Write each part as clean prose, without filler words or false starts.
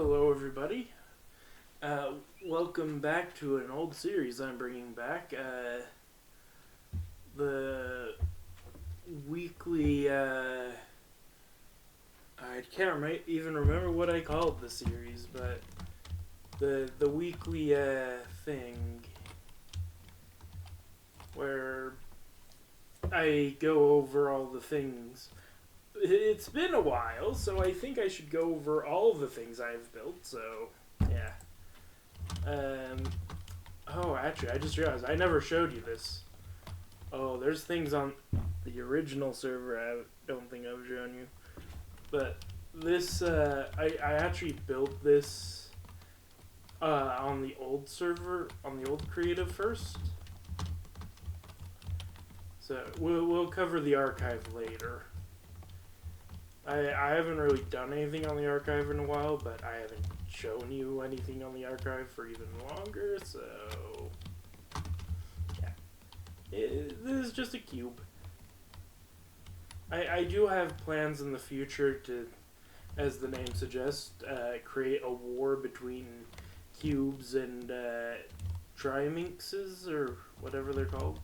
Hello, everybody. Welcome back to an old series I'm bringing back. The weekly. I can't even remember what I called the series, but the weekly thing where I go over all the things. It's been a while, so I think I should go over all the things I've built. So, yeah. Um, oh, actually, I just realized I never showed you this. Oh, there's things on the original server I don't think I've shown you. But this, I actually built this on the old server, on the old creative first. So we'll cover the archive later. I haven't really done anything on the archive in a while, but I haven't shown you anything on the archive for even longer, so yeah. This is just a cube. I do have plans in the future to, as the name suggests, create a war between cubes and triminxes, or whatever they're called.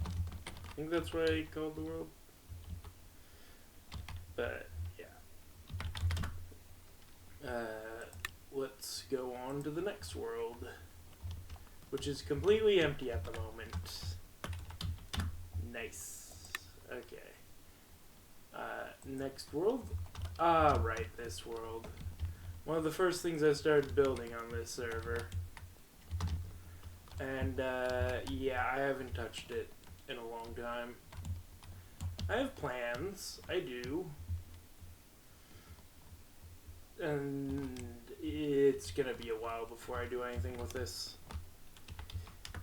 I think that's what I called the world. But let's go on to the next world, which is completely empty at the moment. Nice. Okay. Next world. Right, this world. One of the first things I started building on this server. And, yeah, I haven't touched it in a long time. I have plans. I do. And it's gonna be a while before I do anything with this.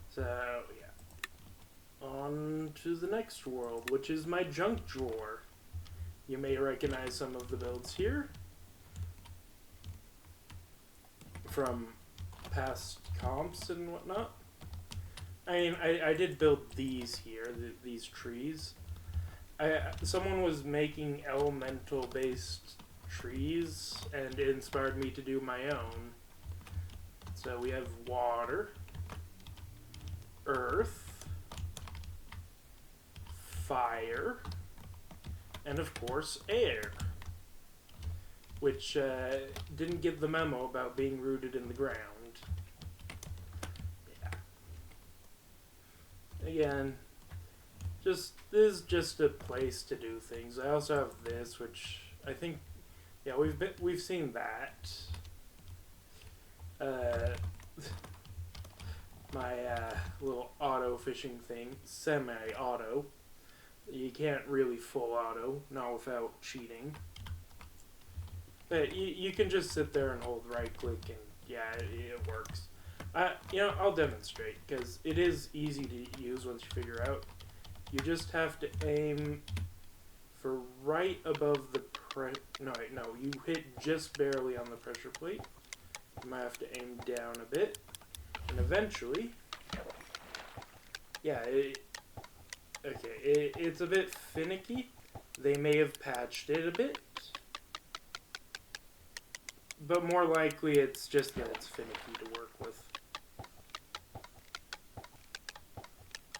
So, yeah. On to the next world, which is my junk drawer. You may recognize some of the builds here from past comps and whatnot. I mean, I did build these here, these trees. Someone was making elemental-based trees, and it inspired me to do my own. So we have water, earth, fire, and of course air, which didn't get the memo about being rooted in the ground. Yeah. Again, this is just a place to do things. I also have this, which I think, yeah, we've seen that. My little auto fishing thing, semi-auto. You can't really full auto, not without cheating. But you can just sit there and hold right click, and yeah, it works. I'll demonstrate, because it is easy to use once you figure out. You just have to aim for right above the no, you hit just barely on the pressure plate. You might have to aim down a bit, and eventually, yeah, it's a bit finicky. They may have patched it a bit, but more likely it's just that it's finicky to work with.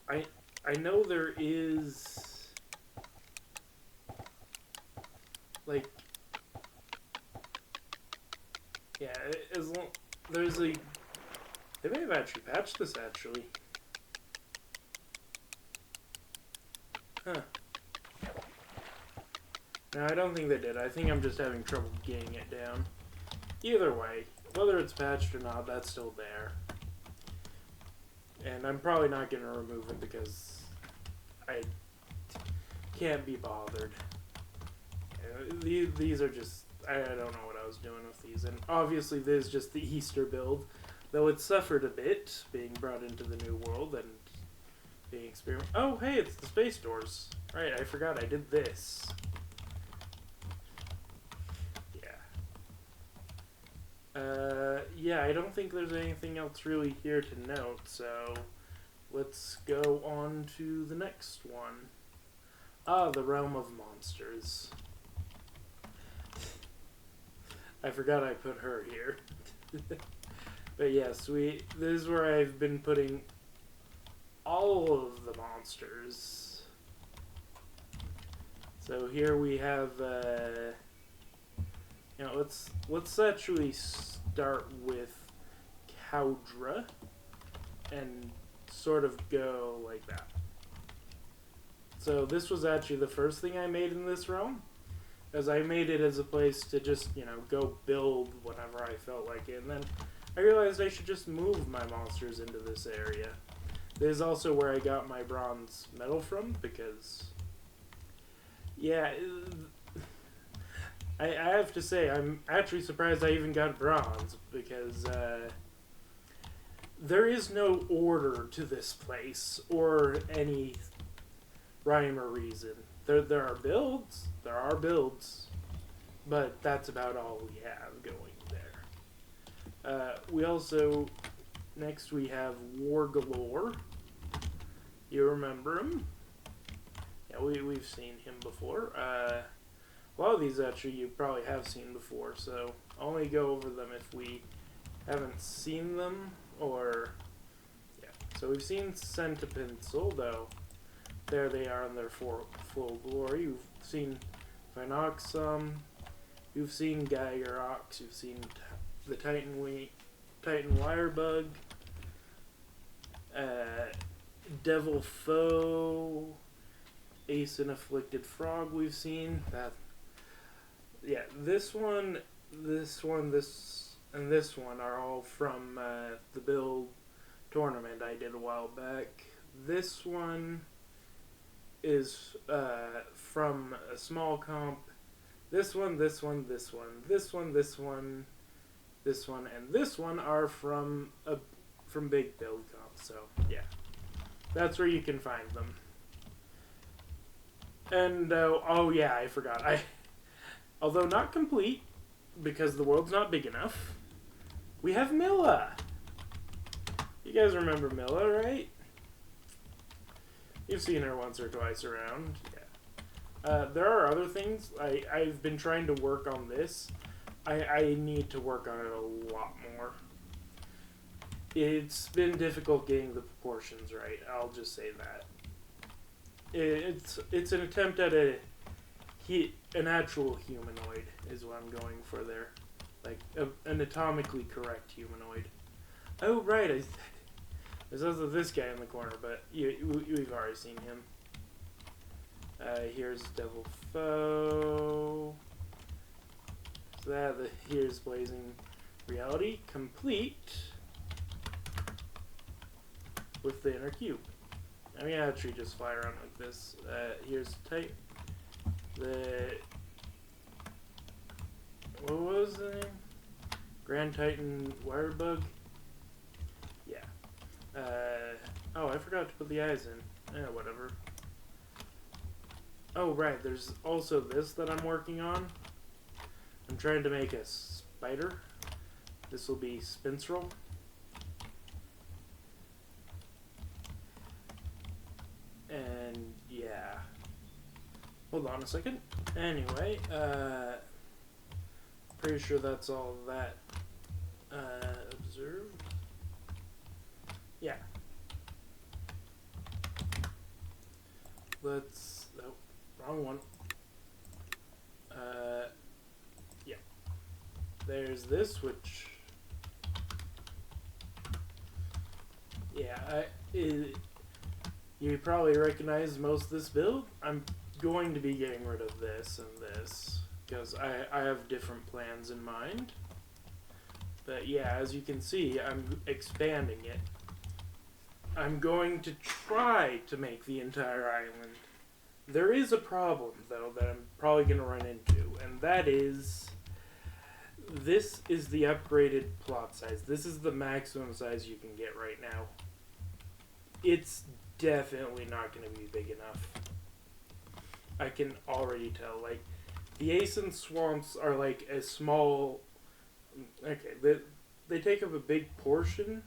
I know there is, like, yeah, there's a, they may have actually patched this, actually. Huh. No, I don't think they did. I think I'm just having trouble getting it down. Either way, whether it's patched or not, that's still there. And I'm probably not going to remove it because I can't be bothered. These are just, I don't know what I was doing with these. And obviously this is just the Easter build, though it suffered a bit being brought into the new world and being experimented. Oh, hey, it's the space doors. Right, I forgot I did this. Yeah, I don't think there's anything else really here to note, so let's go on to the next one. The Realm of Monsters. I forgot I put her here. But yes, this is where I've been putting all of the monsters. So here we have, you know, let's actually start with Cowdra and sort of go like that. So this was actually the first thing I made in this realm, as I made it as a place to just, you know, go build whenever I felt like it, and then I realized I should just move my monsters into this area. This is also where I got my bronze medal from, because, yeah, I have to say, I'm actually surprised I even got bronze, because there is no order to this place, or any rhyme or reason. There are builds, but that's about all we have going there. We also, next we have War Galore. You remember him? Yeah, we've seen him before. A lot of these actually you probably have seen before, so I'll only go over them if we haven't seen them, or, yeah. So we've seen Centipencil, though. There they are in their full glory. You've seen Phinoxum, you've seen Gyrox, you've seen the Titan Wirebug, Devil Foe, Ace and Afflicted Frog we've seen. Yeah, this one, and this one are all from the build tournament I did a while back. This one is from a small comp. This one, and this one are from big build comp. So yeah, that's where you can find them. And oh yeah, I forgot. Although not complete, because the world's not big enough, we have Milla. You guys remember Milla, right? You've seen her once or twice around. Yeah. There are other things. I've been trying to work on this. I need to work on it a lot more. It's been difficult getting the proportions right. I'll just say that. It's an attempt at an actual humanoid is what I'm going for there, like an anatomically correct humanoid. Oh right, there's also this guy in the corner, but we've already seen him. Here's Devil Foe. So here's Blazing Reality, complete with the inner cube. I mean, actually just fly around like this. Here's what was the name? Grand Titan Wirebug? Yeah. Oh, I forgot to put the eyes in. Yeah, whatever. Oh, right, there's also this that I'm working on. I'm trying to make a spider. This will be Spinstrel. And, yeah. Hold on a second. Anyway, pretty sure that's all that observed. Yeah. Let's, nope, wrong one. Yeah. There's this, which, yeah, you probably recognize most of this build. I'm going to be getting rid of this and this, because I have different plans in mind. But yeah, as you can see, I'm expanding it. I'm going to try to make the entire island. There is a problem, though, that I'm probably going to run into, and that is, this is the upgraded plot size. This is the maximum size you can get right now. It's definitely not going to be big enough. I can already tell. Like, the Aeson Swamps are like a small... Okay, they take up a big portion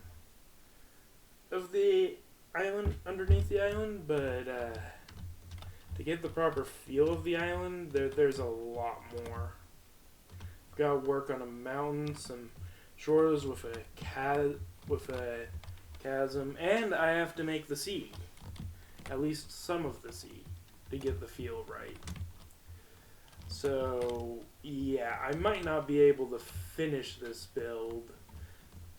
of the island, underneath the island, but to get the proper feel of the island, there's a lot more. Got to work on a mountain, some shores with a chasm, and I have to make the sea. At least some of the sea to get the feel right. So, yeah, I might not be able to finish this build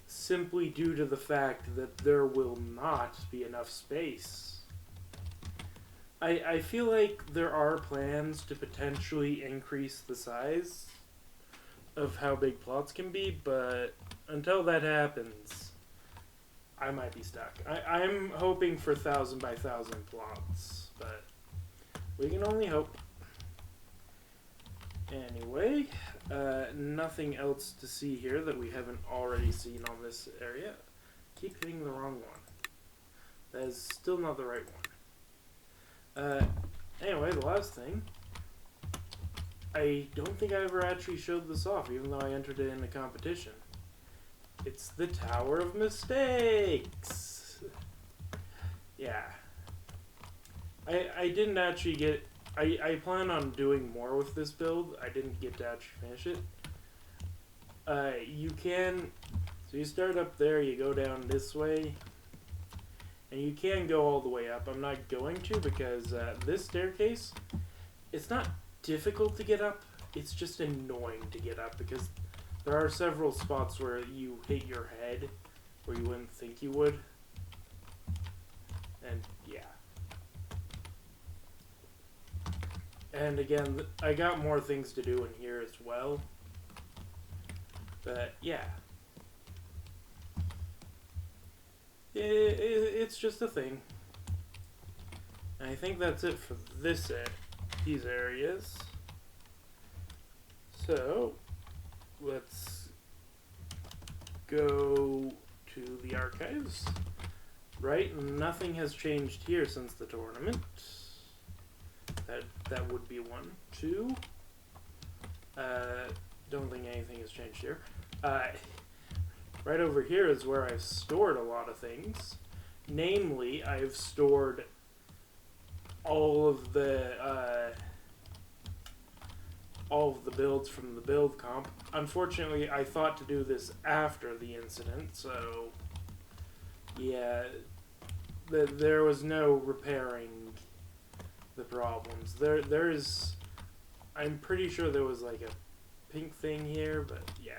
simply due to the fact that there will not be enough space. I feel like there are plans to potentially increase the size of how big plots can be, but until that happens, I might be stuck. I'm hoping for 1,000 by 1,000 plots, but we can only hope. Anyway, nothing else to see here that we haven't already seen on this area. Keep hitting the wrong one. That is still not the right one. Anyway, the last thing. I don't think I ever actually showed this off, even though I entered it in a competition. It's the Tower of Mistakes! Yeah. I didn't actually get... I plan on doing more with this build. I didn't get to actually finish it. You can... So you start up there, you go down this way, and you can go all the way up. I'm not going to because this staircase, it's not difficult to get up, it's just annoying to get up because there are several spots where you hit your head where you wouldn't think you would. And yeah. And again, I got more things to do in here as well. But yeah. It's just a thing. And I think that's it for these areas. So, let's go to the archives. Right, nothing has changed here since the tournament. That would be 1, 2. Don't think anything has changed here. Right over here is where I've stored a lot of things. Namely, I've stored all of the builds from the build comp. Unfortunately, I thought to do this after the incident, so yeah, there was no repairing the problems. There's, I'm pretty sure there was like a pink thing here, but yeah.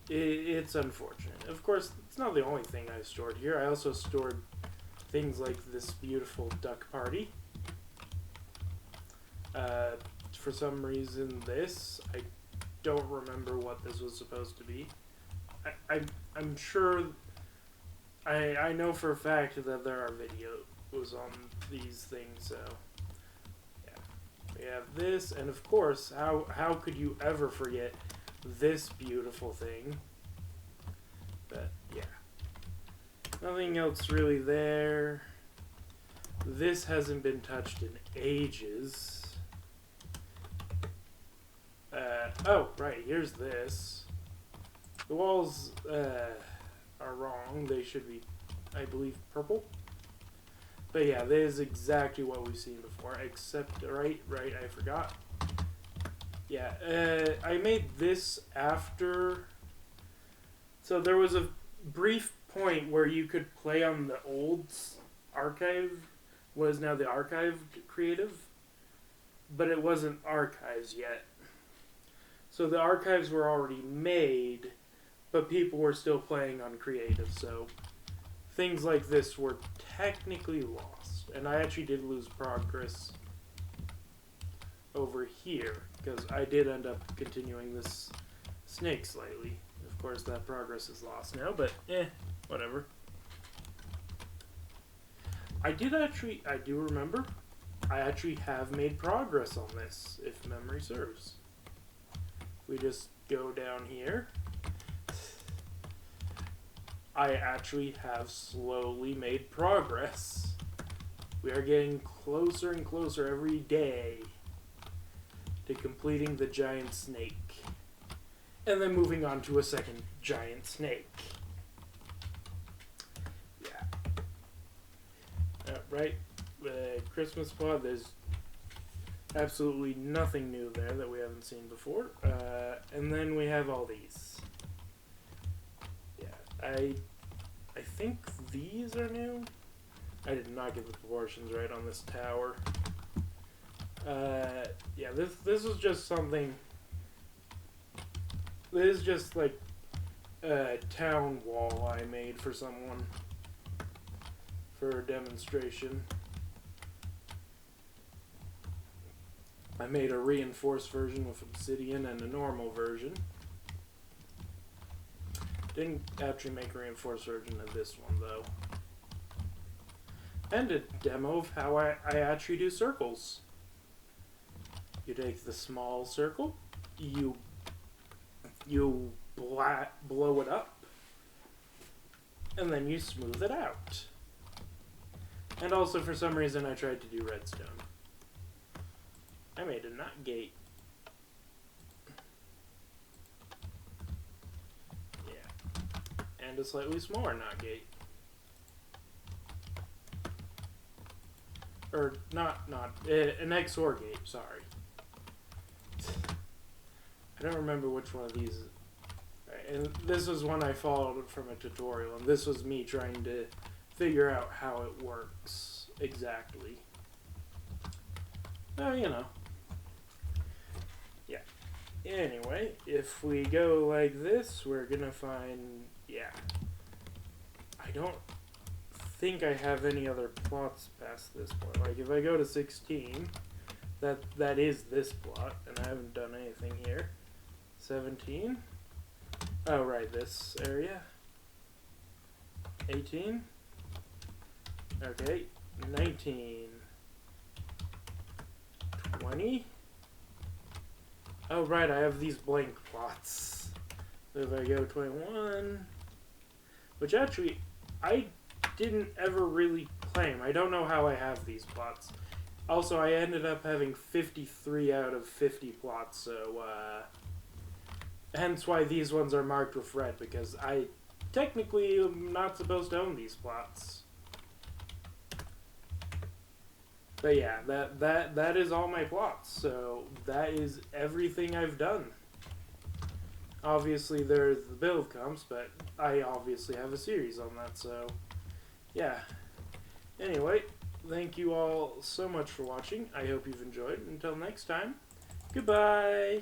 It's unfortunate. Of course, it's not the only thing I stored here. I also stored things like this beautiful duck party. For some reason, I don't remember what this was supposed to be. I'm sure, I know for a fact that there are videos on these things, so yeah. We have this, and of course, how could you ever forget this beautiful thing? But yeah, nothing else really there. This hasn't been touched in ages. Oh, right, here's this. The walls are wrong. They should be, I believe, purple. But yeah, that is exactly what we've seen before, except, right, I forgot. Yeah, I made this after... So there was a brief point where you could play on the old archive, what is now the archived creative, but it wasn't archives yet. So the archives were already made, but people were still playing on creative, so things like this were technically lost. And I actually did lose progress over here, because I did end up continuing this snake slightly. Of course, that progress is lost now, but whatever. I do remember, I actually have made progress on this, if memory serves. We just go down here. I actually have slowly made progress. We are getting closer and closer every day to completing the giant snake. And then moving on to a second giant snake. Yeah. Right. Christmas pod, there's Absolutely nothing new there that we haven't seen before. And then we have all these. Yeah, I think these are new. I did not get the proportions right on this tower. Yeah, this is just something. This is just like a town wall I made for someone for a demonstration. I made a reinforced version with obsidian and a normal version. Didn't actually make a reinforced version of this one though. And a demo of how I actually do circles. You take the small circle, you blow it up, and then you smooth it out. And also, for some reason, I tried to do redstone. I made a knot gate. Yeah. And a slightly smaller knot gate. Or, an XOR gate, sorry. I don't remember which one of these. And this was one I followed from a tutorial, and this was me trying to figure out how it works exactly. Oh, you know. Yeah. Anyway, if we go like this, we're gonna find, yeah. I don't think I have any other plots past this point. Like, if I go to 16, that is this plot, and I haven't done anything here. 17. Oh, right, this area. 18. Okay, 19. 20. Oh, right, I have these blank plots. So if I go 21, which actually, I didn't ever really claim. I don't know how I have these plots. Also, I ended up having 53 out of 50 plots, so, hence why these ones are marked with red, because I technically am not supposed to own these plots. But yeah, that is all my plots, so that is everything I've done. Obviously, there's the build comps, but I obviously have a series on that, so yeah. Anyway, thank you all so much for watching. I hope you've enjoyed. Until next time, goodbye!